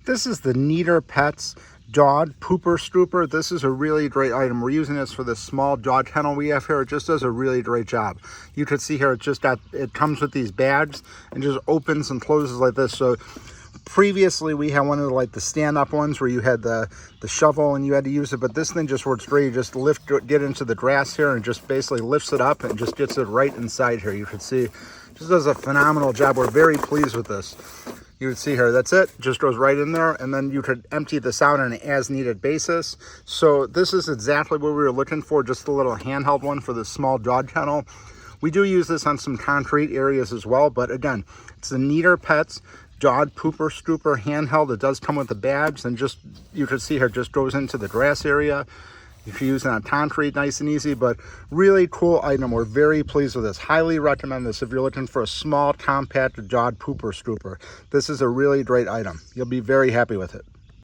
This is the Neater Pets Dog Pooper Scooper. This is a really great item. We're using this for the small dog kennel we have here. It just does a really great job. You can see here, it comes with these bags and just opens and closes like this. So previously we had one of the stand-up ones where you had the shovel and you had to use it, but this thing just works great. You just get into the grass here and just basically lifts it up and just gets it right inside here. You can see, just does a phenomenal job. We're very pleased with this. You would see here, that's it, just goes right in there, and then you could empty this out on an as-needed basis. So this is exactly what we were looking for, just a little handheld one for the small dog kennel. We do use this on some concrete areas as well, but again, it's the Neater Pets Dog Pooper Scooper handheld. It does come with the bags, and just, you can see here, just goes into the grass area. You can use it on concrete, nice and easy, but really cool item. We're very pleased with this. Highly recommend this if you're looking for a small, compact dog pooper scooper. This is a really great item. You'll be very happy with it.